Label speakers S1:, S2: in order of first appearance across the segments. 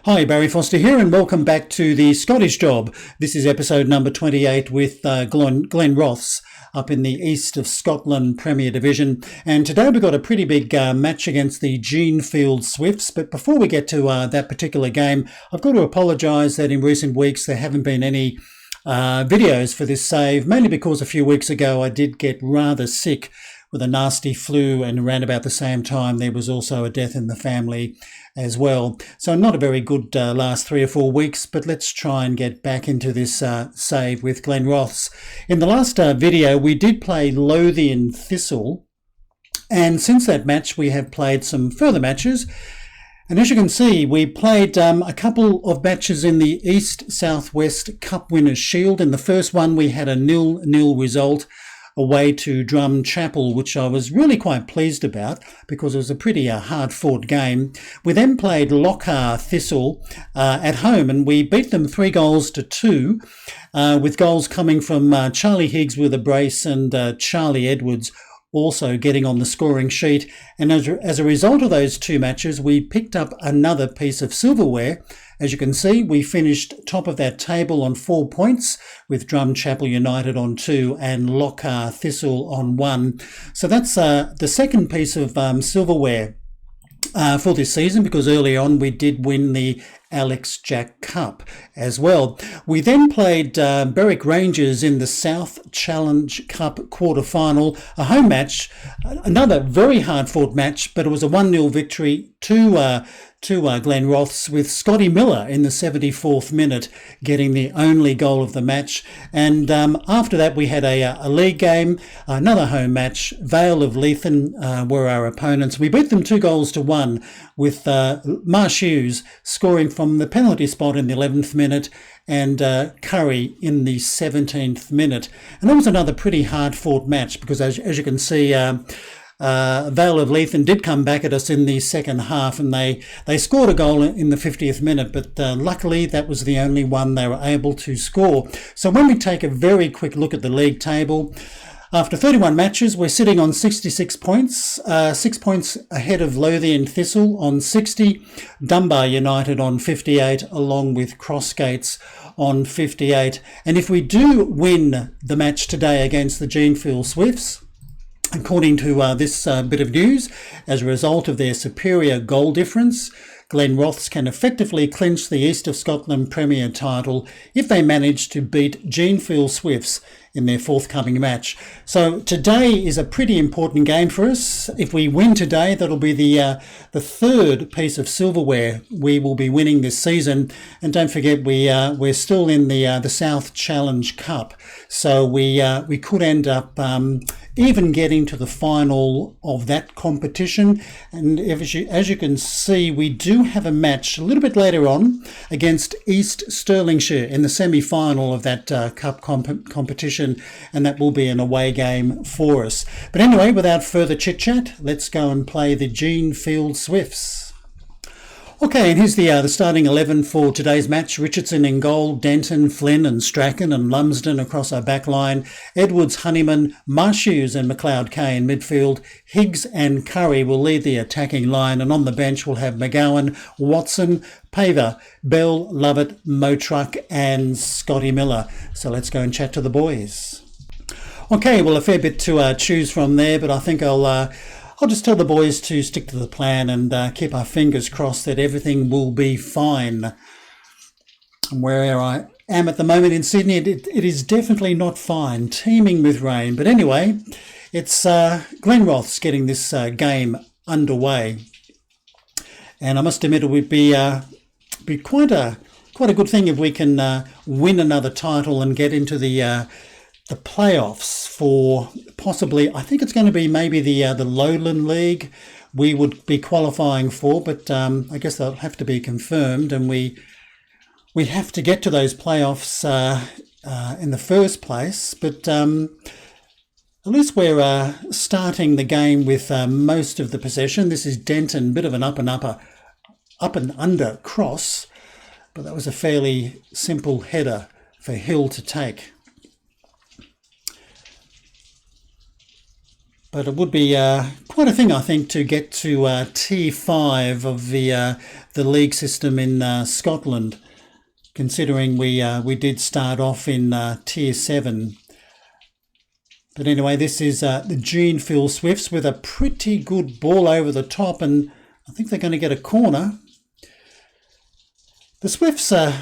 S1: Hi, Barry Foster here, and welcome back to the Scottish Job. This is episode number 28 with Glenrothes up in the east of Scotland Premier Division. And today we've got a pretty big match against the Genefield Swifts. But before we get to that particular game, I've got to apologise that in recent weeks there haven't been any videos for this save, mainly because a few weeks ago I did get rather sick with a nasty flu, and around about the same time there was also a death in the family as well. So not a very good last 3 or 4 weeks, but let's try and get back into this save with Glenrothes. In the last video we did play Lothian Thistle, and since that match we have played some further matches. And as you can see, we played a couple of matches in the East Southwest Cup Winners' Shield. In the first one we had a 0-0 result away to Treble, which I was really quite pleased about because it was a pretty hard-fought game. We then played Lochar Thistle at home, and we beat them 3-2, with goals coming from Charlie Higgs with a brace and Charlie Edwards also getting on the scoring sheet. And as a result of those two matches, we picked up another piece of silverware. As you can see, we finished top of that table on 4 points, with Treble United on 2 and Lochar Thistle on 1. So that's the second piece of silverware for this season, because early on we did win the Alex Jack Cup as well. We then played Berwick Rangers in the South Challenge Cup quarter-final, a home match, another very hard-fought match, but it was a 1-0 victory to Glenrothes, with Scotty Miller in the 74th minute getting the only goal of the match. And after that we had a league game, another home match. Vale of Leithen were our opponents. We beat them 2-1, with Marsh Hughes scoring from the penalty spot in the 11th minute and Curry in the 17th minute. And that was another pretty hard-fought match because, as you can see, Vale of Leithen did come back at us in the second half, and they scored a goal in the 50th minute, but luckily that was the only one they were able to score. So when we take a very quick look at the league table, after 31 matches, we're sitting on 66 points, 6 points ahead of Lothian Thistle on 60, Dunbar United on 58, along with Crossgates on 58. And if we do win the match today against the Genefield Swifts, according to this bit of news, as a result of their superior goal difference, Glenrothes can effectively clinch the East of Scotland Premier title if they manage to beat Genefield Swifts in their forthcoming match. So today is a pretty important game for us. If we win today, that'll be the third piece of silverware we will be winning this season. And don't forget, we're still in the South Challenge Cup, so we could end up even getting to the final of that competition. And as you can see, we do have a match a little bit later on against East Stirlingshire in the semi-final of that cup competition, and that will be an away game for us. But anyway, without further chit-chat, let's go and play the Genefield Swifts. Okay, and here's the starting 11 for today's match. Richardson in goal, Denton, Flynn and Strachan and Lumsden across our back line, Edwards, Honeyman, Marsh Hughes and McLeod Kay in midfield. Higgs and Curry will lead the attacking line, and on the bench we'll have McGowan, Watson, Paver, Bell, Lovett, Motruck and Scotty Miller. So let's go and chat to the boys. Okay, well, a fair bit to choose from there, but I think I'll just tell the boys to stick to the plan and keep our fingers crossed that everything will be fine. Where I am at the moment in Sydney, it is definitely not fine, teeming with rain. But anyway, it's Glenrothes getting this game underway. And I must admit it would be quite a good thing if we can win another title and get into the playoffs for possibly, I think it's going to be maybe the Lowland League we would be qualifying for, but I guess that'll have to be confirmed, and we have to get to those playoffs in the first place. But at least we're starting the game with most of the possession. This is Denton, bit of an up and under cross, but that was a fairly simple header for Hill to take. But it would be quite a thing, I think, to get to Tier 5 of the league system in Scotland, considering we did start off in Tier 7. But anyway, this is the Glenrothes Swifts with a pretty good ball over the top, and I think they're going to get a corner. The Swifts are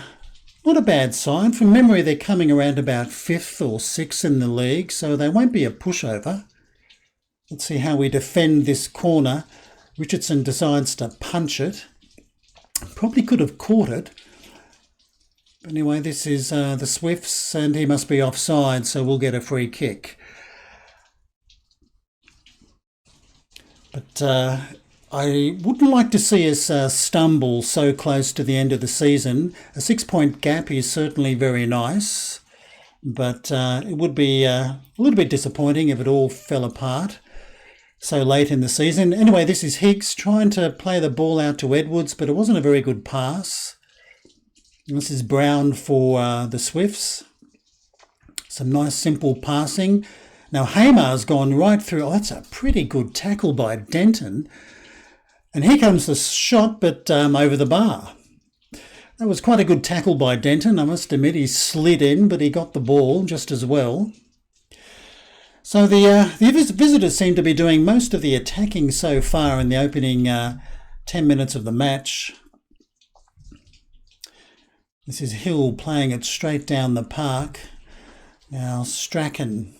S1: not a bad side. From memory, they're coming around about 5th or 6th in the league, so they won't be a pushover. Let's see how we defend this corner. Richardson decides to punch it. Probably could have caught it. But anyway, this is the Swifts, and he must be offside, so we'll get a free kick. But I wouldn't like to see us stumble so close to the end of the season. A 6-point gap is certainly very nice, but it would be a little bit disappointing if it all fell apart so late in the season. Anyway, this is Higgs trying to play the ball out to Edwards, but it wasn't a very good pass. This is Brown for the Swifts. Some nice simple passing. Now Hamar's gone right through. Oh, that's a pretty good tackle by Denton. And here comes the shot, but over the bar. That was quite a good tackle by Denton. I must admit, he slid in, but he got the ball just as well. So the visitors seem to be doing most of the attacking so far in the opening 10 minutes of the match. This is Hill playing it straight down the park. Now Strachan.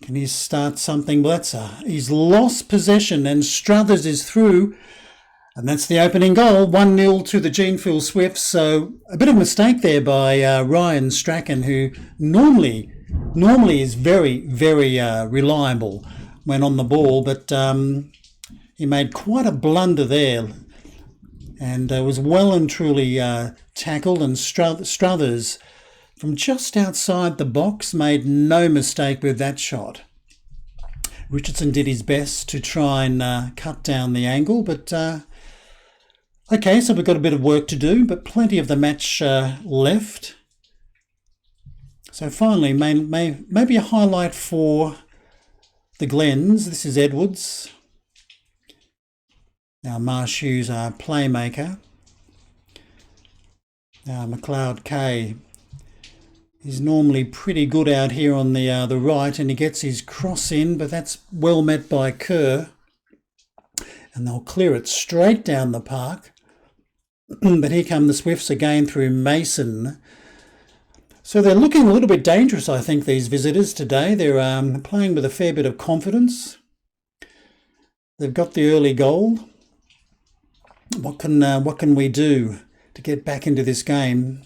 S1: Can he start something? Well, he's lost possession, and Struthers is through. And that's the opening goal, 1-0 to the Glenrothes Swifts. So a bit of a mistake there by Ryan Strachan, who normally is very, very reliable when on the ball, but he made quite a blunder there, and was well and truly tackled. And Struthers, from just outside the box, made no mistake with that shot. Richardson did his best to try and cut down the angle, but okay, so we've got a bit of work to do, but plenty of the match left. So finally, maybe a highlight for the Glens. This is Edwards. Now Marsh Hughes, our playmaker. Now McLeod K. He's normally pretty good out here on the right, and he gets his cross in, but that's well met by Kerr. And they'll clear it straight down the park. But here come the Swifts again through Mason. So they're looking a little bit dangerous, I think, these visitors today. They're playing with a fair bit of confidence. They've got the early goal. What can we do to get back into this game?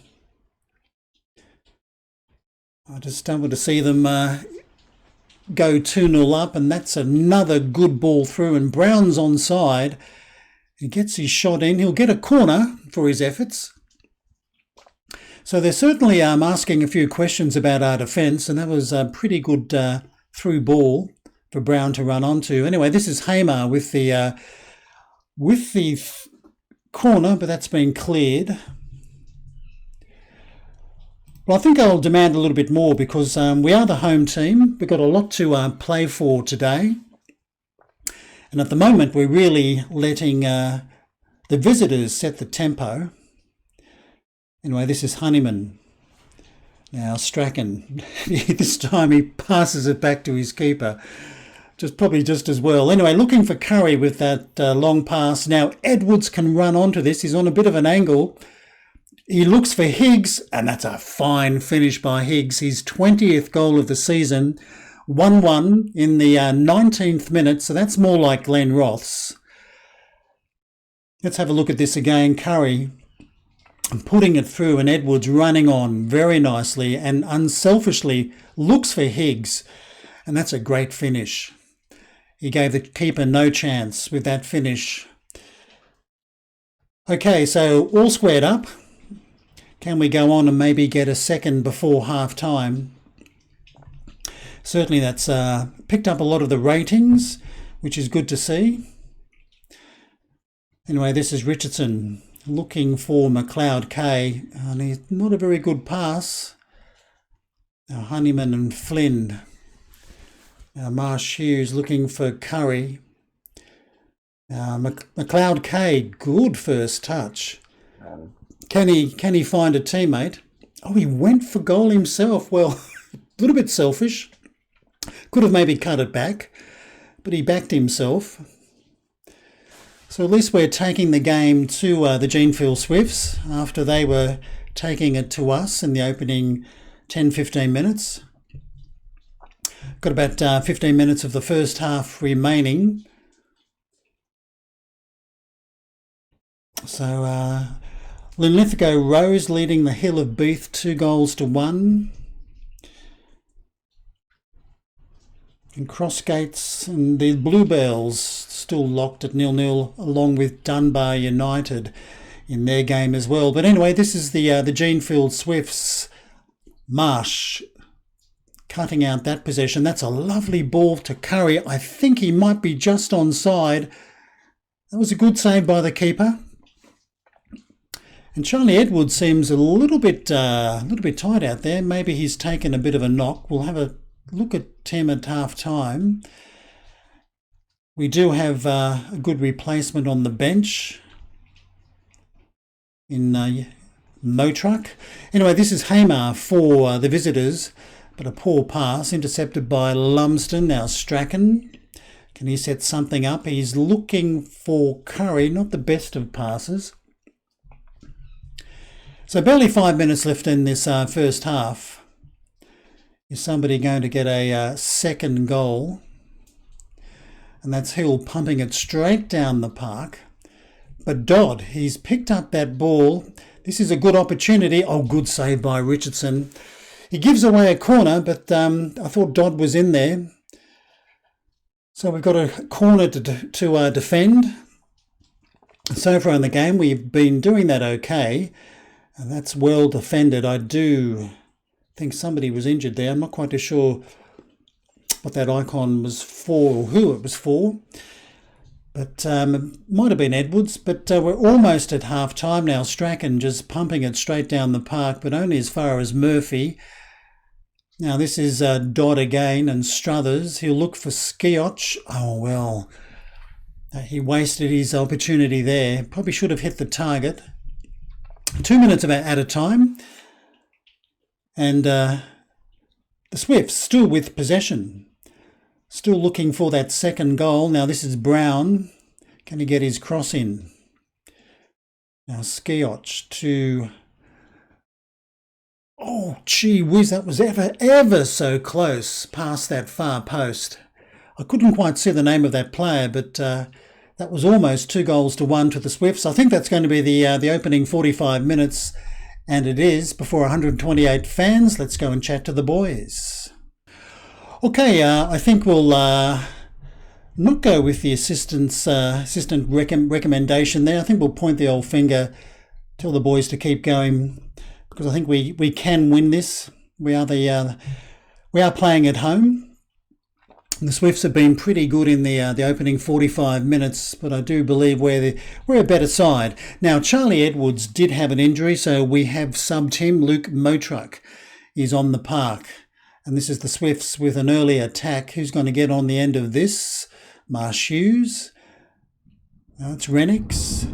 S1: I just don't want to see them go 2-0 up, and that's another good ball through, and Brown's onside. He gets his shot in. He'll get a corner for his efforts. So they're certainly asking a few questions about our defence, and that was a pretty good through ball for Brown to run onto. Anyway, this is Hamar with the corner, but that's been cleared. Well, I think I'll demand a little bit more, because we are the home team. We've got a lot to play for today. And at the moment, we're really letting the visitors set the tempo. Anyway, this is Honeyman. Now Strachan. This time he passes it back to his keeper. Probably just as well. Anyway, looking for Curry with that long pass. Now Edwards can run onto this. He's on a bit of an angle. He looks for Higgs, and that's a fine finish by Higgs. His 20th goal of the season, 1-1 in the 19th minute, so that's more like Glenrothes. Let's have a look at this again. Curry putting it through, and Edwards running on very nicely and unselfishly looks for Higgs, and that's a great finish. He gave the keeper no chance with that finish. Okay, so all squared up. Can we go on and maybe get a second before half-time? Certainly that's picked up a lot of the ratings, which is good to see. Anyway, this is Richardson looking for McLeod K, and he's not a very good pass. Now Honeyman and Flynn. Marsh Hughes looking for Curry. McLeod Cade, good first touch. Can he find a teammate? Oh, he went for goal himself. Well, a little bit selfish. Could have maybe cut it back, but he backed himself. So at least we're taking the game to the Genefield Swifts after they were taking it to us in the opening 10-15 minutes. Got about 15 minutes of the first half remaining. So Linlithgow Rose leading the Hill of Beath 2-1. And Crossgates and the Bluebells still locked at 0-0, along with Dunbar United in their game as well. But anyway, this is the Genefield Swifts. Marsh cutting out that possession. That's a lovely ball to Curry. I think he might be just onside. That was a good save by the keeper. And Charlie Edwards seems a little bit tight out there. Maybe he's taken a bit of a knock. We'll have a look at him at half time. We do have a good replacement on the bench in Motruck. Anyway, this is Hamar for the visitors, but a poor pass intercepted by Lumsden. Now Strachan, can he set something up? He's looking for Curry, not the best of passes. So barely 5 minutes left in this first half. Is somebody going to get a second goal? And that's Hill pumping it straight down the park. But Dodd, he's picked up that ball. This is a good opportunity. Oh, good save by Richardson. He gives away a corner, but I thought Dodd was in there. So we've got a corner to defend. So far in the game, we've been doing that okay. And that's well defended. I do think somebody was injured there. I'm not quite too sure what that icon was for or who it was for. But it might have been Edwards. But we're almost at half time now. Strachan just pumping it straight down the park, but only as far as Murphy. Now this is Dodd again and Struthers. He'll look for Skioch. Oh, well, he wasted his opportunity there. Probably should have hit the target. 2 minutes at a time. And the Swifts still with possession. Still looking for that second goal. Now this is Brown. Can he get his cross in? Now Skioch to... Oh, gee whiz, that was ever so close past that far post. I couldn't quite see the name of that player, but that was almost 2-1 to the Swifts. I think that's going to be the opening 45 minutes, and it is, before 128 fans. Let's go and chat to the boys. Okay, I think we'll not go with the assistant recommendation there. I think we'll point the old finger, tell the boys to keep going, because I think we can win this. We are playing at home. The Swifts have been pretty good in the opening 45 minutes, but I do believe we're a better side. Now, Charlie Edwards did have an injury, so we have subbed him. Luke Motruck is on the park. And this is the Swifts with an early attack. Who's going to get on the end of this? Marsh Hughes. Now it's Renix.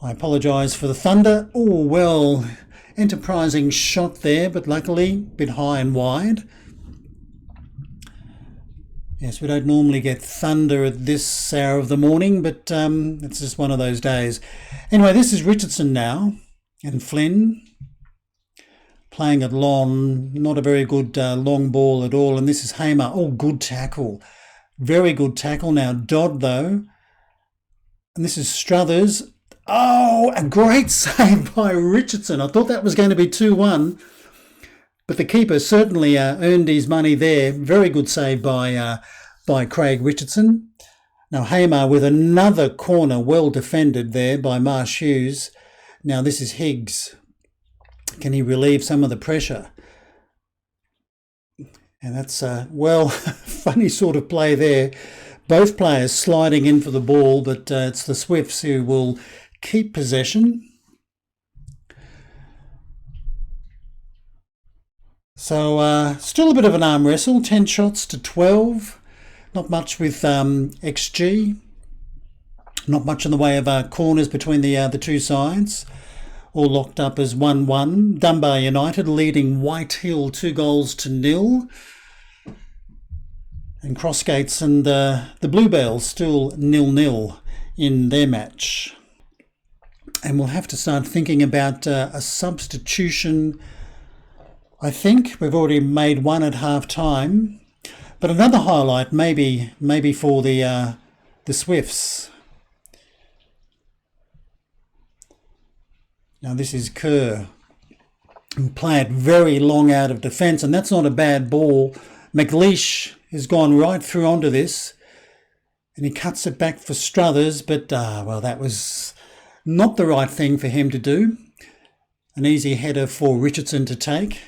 S1: I apologise for the thunder. Oh, well, enterprising shot there, but luckily a bit high and wide. Yes, we don't normally get thunder at this hour of the morning, but it's just one of those days. Anyway, this is Richardson now, and Flynn playing it long, not a very good long ball at all, and this is Hamer. Oh, good tackle. Very good tackle. Now Dodd, though, and this is Struthers. Oh, a great save by Richardson. I thought that was going to be 2-1. But the keeper certainly earned his money there. Very good save by Craig Richardson. Now Hamar with another corner, well defended there by Marsh Hughes. Now this is Higgs. Can he relieve some of the pressure? And that's, well, funny sort of play there. Both players sliding in for the ball, but it's the Swifts who will keep possession. So still a bit of an arm wrestle, 10 shots to 12. Not much with XG. Not much in the way of corners between the two sides. All locked up as 1-1. Dunbar United leading Whitehill 2-0. And Crossgates and the Bluebells still 0-0 in their match. And we'll have to start thinking about a substitution. I think we've already made one at half time. But another highlight maybe for the Swifts. Now this is Kerr, who played very long out of defence, and that's not a bad ball. McLeish has gone right through onto this, and he cuts it back for Struthers, but well, that was not the right thing for him to do. An easy header for Richardson to take.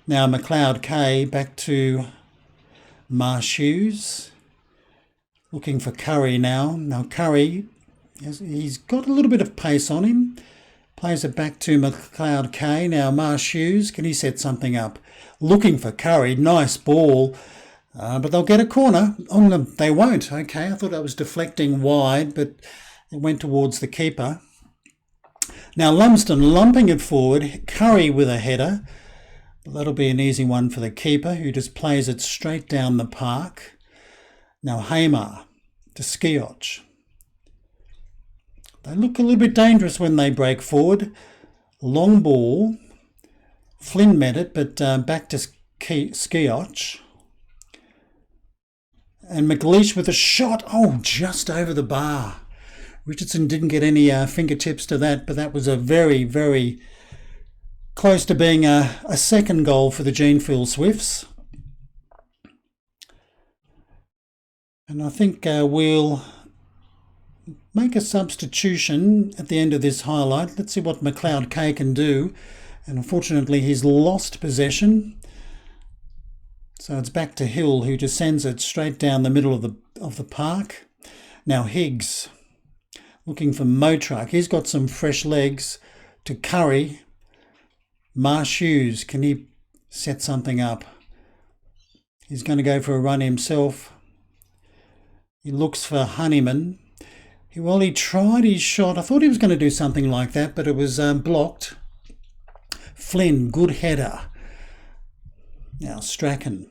S1: Now McLeod K back to Marsh Hughes, looking for Curry now. Now Curry, he's got a little bit of pace on him. Plays it back to McLeod K. Now Marsh Hughes, can he set something up? Looking for Curry, nice ball. But they'll get a corner. Oh no, they won't. Okay, I thought I was deflecting wide, but it went towards the keeper. Now Lumsden lumping it forward. Curry with a header. That'll be an easy one for the keeper, who just plays it straight down the park. Now Hamar to Skioch. They look a little bit dangerous when they break forward. Long ball. Flynn met it, but back to Skioch. And McLeish with a shot. Oh, just over the bar. Richardson didn't get any fingertips to that, but that was a very, very close to being a second goal for the Genefield Swifts. And I think we'll make a substitution at the end of this highlight. Let's see what McLeod K can do. And unfortunately, he's lost possession. So it's back to Hill, who just sends it straight down the middle of the park. Now Higgs, looking for Motruck. He's got some fresh legs to Curry. Marsh Hughes, can he set something up? He's going to go for a run himself. He looks for Honeyman. Well, he tried his shot. I thought he was going to do something like that, but it was blocked. Flynn, good header. Now Strachan.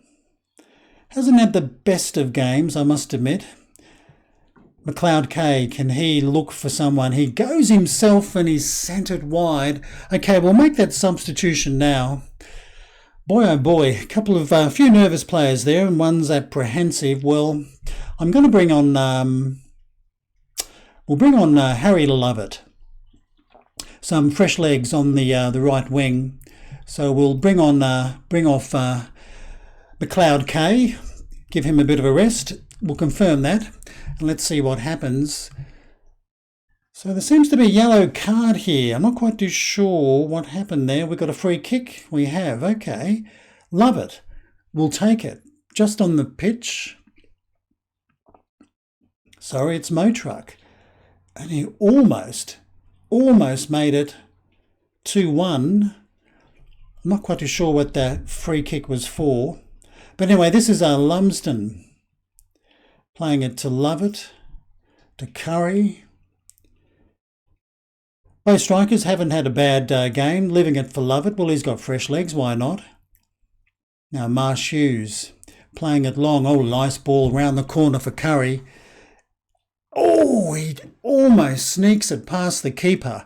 S1: Hasn't had the best of games, I must admit. McLeod K, can he look for someone? He goes himself and he's sent it wide. Okay, we'll make that substitution now. Boy, oh boy, a few nervous players there, and one's apprehensive. Well, I'm going to bring on... We'll bring on Harry Lovett. Some fresh legs on the right wing. So we'll bring off McLeod K, give him a bit of a rest. We'll confirm that, and let's see what happens. So there seems to be a yellow card here. I'm not quite too sure what happened there. We've got a free kick. We have. Okay. Lovett. We'll take it. Just on the pitch. Sorry, it's Motruck. And he almost made it 2-1. I'm not quite too sure what that free kick was for. But anyway, this is Lumsden playing it to Lovett, to Curry. Both strikers haven't had a bad game, leaving it for Lovett. Well, he's got fresh legs, why not? Now Marsh Hughes playing it long. Oh, nice ball round the corner for Curry. Oh, he almost sneaks it past the keeper.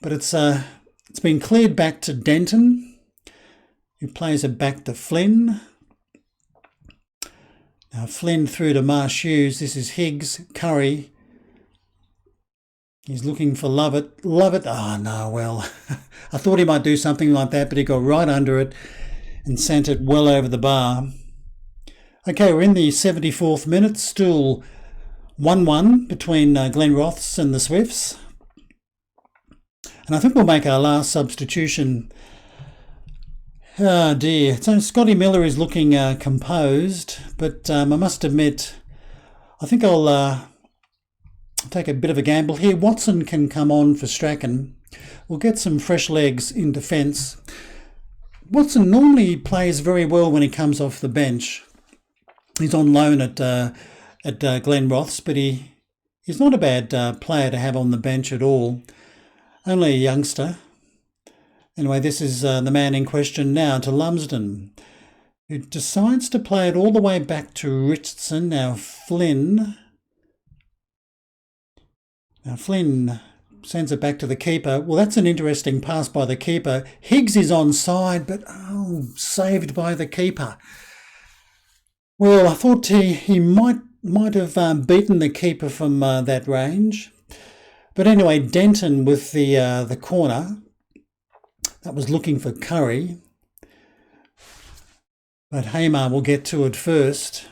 S1: But it's been cleared back to Denton, who plays it back to Flynn. Now Flynn through to Marsh Hughes. This is Higgs, Curry. He's looking for Lovett. Lovett, oh no, well, I thought he might do something like that, but he got right under it and sent it well over the bar. Okay, we're in the 74th minute, still 1-1 between Glenrothes and the Swifts. And I think we'll make our last substitution. Oh dear, so Scotty Miller is looking composed, but I must admit, I think I'll take a bit of a gamble here. Watson can come on for Strachan. We'll get some fresh legs in defence. Watson normally plays very well when he comes off the bench. He's on loan at Glenrothes, but he's not a bad player to have on the bench at all. Only a youngster. Anyway, this is the man in question now to Lumsden, who decides to play it all the way back to Richardson. Now Flynn sends it back to the keeper. Well, that's an interesting pass by the keeper. Higgs is onside, but saved by the keeper. Well, I thought he might have beaten the keeper from that range. But anyway, Denton with the corner. That was looking for Curry. But Hamar will get to it first.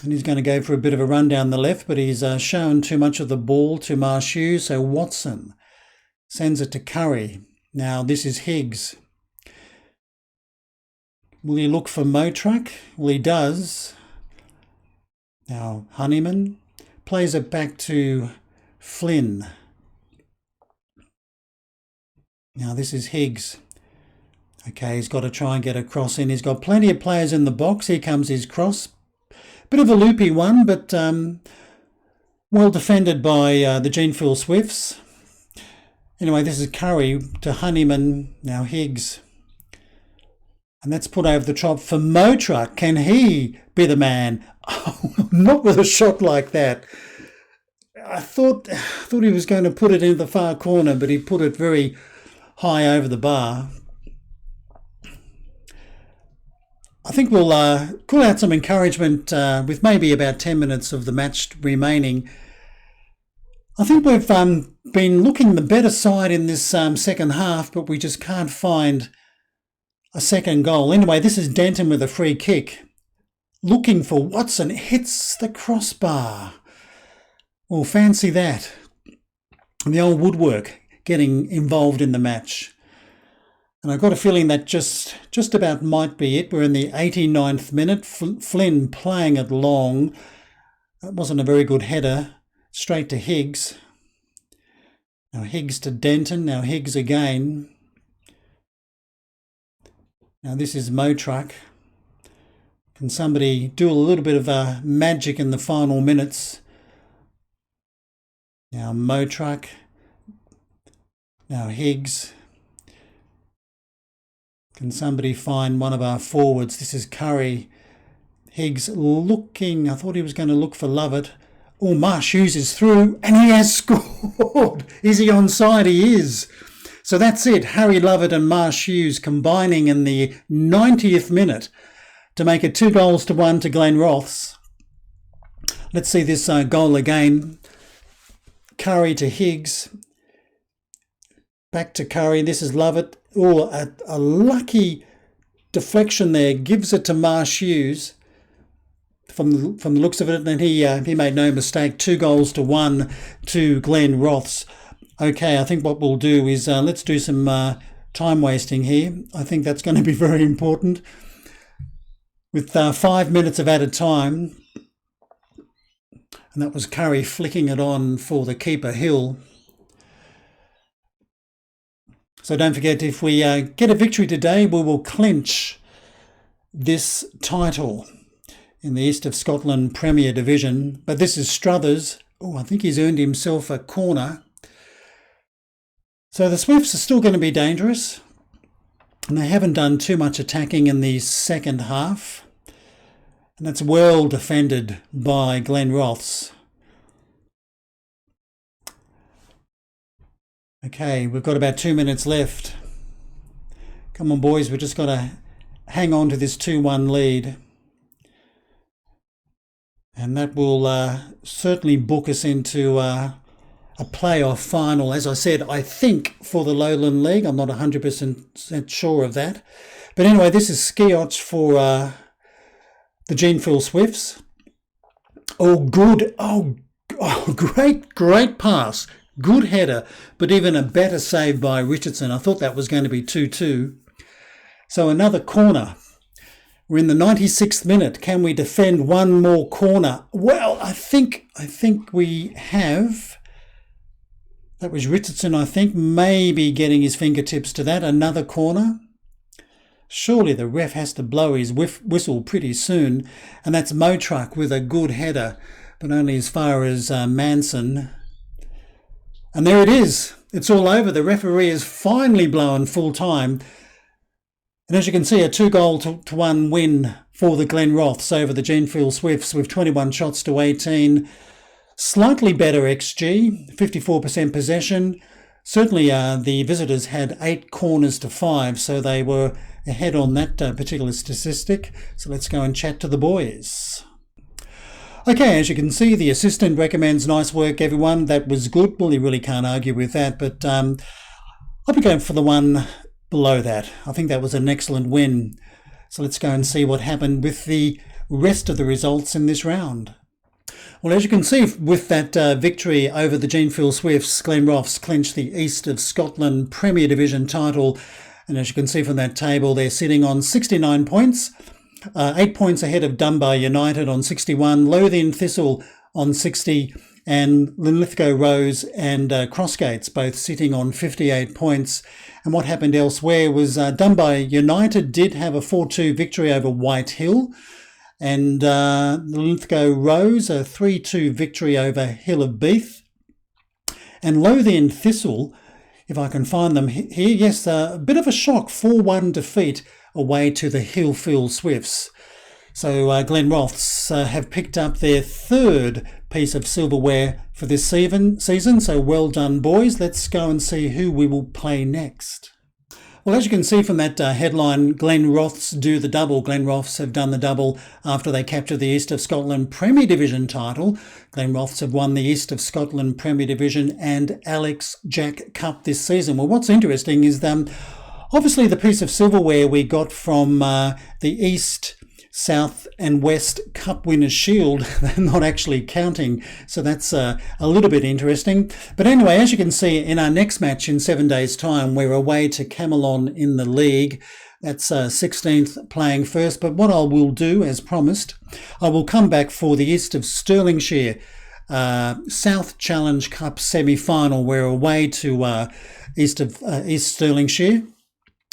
S1: And he's going to go for a bit of a run down the left, but he's shown too much of the ball to Marshew, so Watson sends it to Curry. Now this is Higgs. Will he look for Motruck? Well, he does. Now Honeyman plays it back to Flynn. Now this is Higgs. Okay, he's got to try and get a cross in. He's got plenty of players in the box. Here comes his cross. Bit of a loopy one, but well defended by the Gene Swifts. Anyway, this is Curry to Honeyman. Now Higgs. And that's put over the top for Motruck. Can he be the man? Oh, not with a shot like that. I thought he was going to put it into the far corner, but he put it very high over the bar. I think we'll call out some encouragement with maybe about 10 minutes of the match remaining. I think we've been looking the better side in this second half, but we just can't find a second goal. Anyway, this is Denton with a free kick. Looking for Watson, hits the crossbar. Well, fancy that. And the old woodwork getting involved in the match. And I've got a feeling that just about might be it. We're in the 89th minute. Flynn playing it long. That wasn't a very good header. Straight to Higgs. Now Higgs to Denton. Now Higgs again. Now this is Motruck. Can somebody do a little bit of magic in the final minutes? Now Motruck. Now Higgs. Can somebody find one of our forwards? This is Curry. Higgs looking. I thought he was going to look for Lovett. Oh, Marshews is through and he has scored. Is he onside? He is. So that's it. Harry Lovett and Marshews combining in the 90th minute to make it 2-1 to Glenrothes. Let's see this goal again. Curry to Higgs. Back to Curry. This is Lovett. Oh, a lucky deflection there. Gives it to Marshews from the looks of it. And he made no mistake. 2-1 to Glenrothes. Okay, I think what we'll do is let's do some time wasting here. I think that's going to be very important. With 5 minutes of added time. And that was Curry flicking it on for the keeper, Hill. So don't forget, if we get a victory today, we will clinch this title in the East of Scotland Premier Division. But this is Struthers. Oh, I think he's earned himself a corner. So the Swifts are still going to be dangerous. And they haven't done too much attacking in the second half. And that's well defended by Glenrothes. Okay, we've got about 2 minutes left. Come on, boys, we've just got to hang on to this 2-1 lead. And that will certainly book us into a playoff final. As I said, I think for the Lowland League. I'm not 100% sure of that. But anyway, this is Skioch for the Gene Swifts. Oh, good. Oh, great pass. Good header, but even a better save by Richardson. I thought that was going to be 2-2. So another corner. We're in the 96th minute. Can we defend one more corner? Well, I think we have. That was Richardson, I think, maybe getting his fingertips to that. Another corner. Surely the ref has to blow his whistle pretty soon. And that's Motruck with a good header, but only as far as Manson. And there it is. It's all over. The referee has finally blown full time. And as you can see, a 2-1 win for the Glenrothes over the Glenfield Swifts with 21 shots to 18. Slightly better XG, 54% possession. Certainly the visitors had 8 corners to 5, so they were ahead on that particular statistic. So let's go and chat to the boys. Okay, as you can see, the assistant recommends nice work, everyone. That was good. Well, you really can't argue with that, but I'll be going for the one below that. I think that was an excellent win. So let's go and see what happened with the rest of the results in this round. Well, as you can see, with that victory over the Glenfield Swifts, Glenrothes clinched the East of Scotland Premier Division title. And as you can see from that table, they're sitting on 69 points, 8 points ahead of Dunbar United on 61, Lothian Thistle on 60, and Linlithgow Rose and Crossgates both sitting on 58 points. And what happened elsewhere was Dunbar United did have a 4-2 victory over White Hill, and Linlithgow Rose a 3-2 victory over Hill of Beath. And Lothian Thistle, if I can find them here, yes, a bit of a shock, 4-1 defeat away to the Hillfield Swifts. So Glenrothes have picked up their 3rd piece of silverware for this season, so well done, boys. Let's go and see who we will play next. Well, as you can see from that headline, Glenrothes do the double. Glenrothes have done the double after they captured the East of Scotland Premier Division title. Glenrothes have won the East of Scotland Premier Division and Alex Jack Cup this season. Well, what's interesting is obviously the piece of silverware we got from the East, South and West Cup Winners' Shield, they're not actually counting, so that's a little bit interesting. But anyway, as you can see, in our next match in 7 days' time, we're away to Camelon in the league. That's 16th playing first, but what I will do, as promised, I will come back for the East of Stirlingshire South Challenge Cup semi-final. We're away to East Stirlingshire.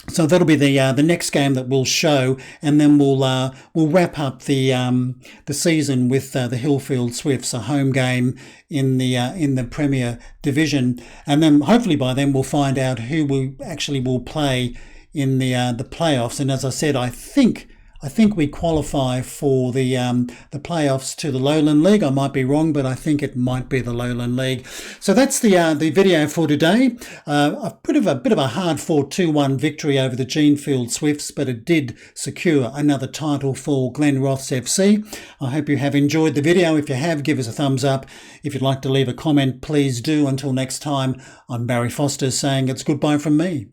S1: So that'll be the next game that we'll show, and then we'll wrap up the season with the Hillfield Swifts, a home game in the Premier Division, and then hopefully by then we'll find out who we actually will play in the playoffs. And as I said, I think we qualify for the playoffs to the Lowland League. I might be wrong, but I think it might be the Lowland League. So that's the video for today. A bit of a hard 4-2-1 victory over the Glenfield Swifts, but it did secure another title for Glenrothes FC. I hope you have enjoyed the video. If you have, give us a thumbs up. If you'd like to leave a comment, please do. Until next time, I'm Barry Foster saying it's goodbye from me.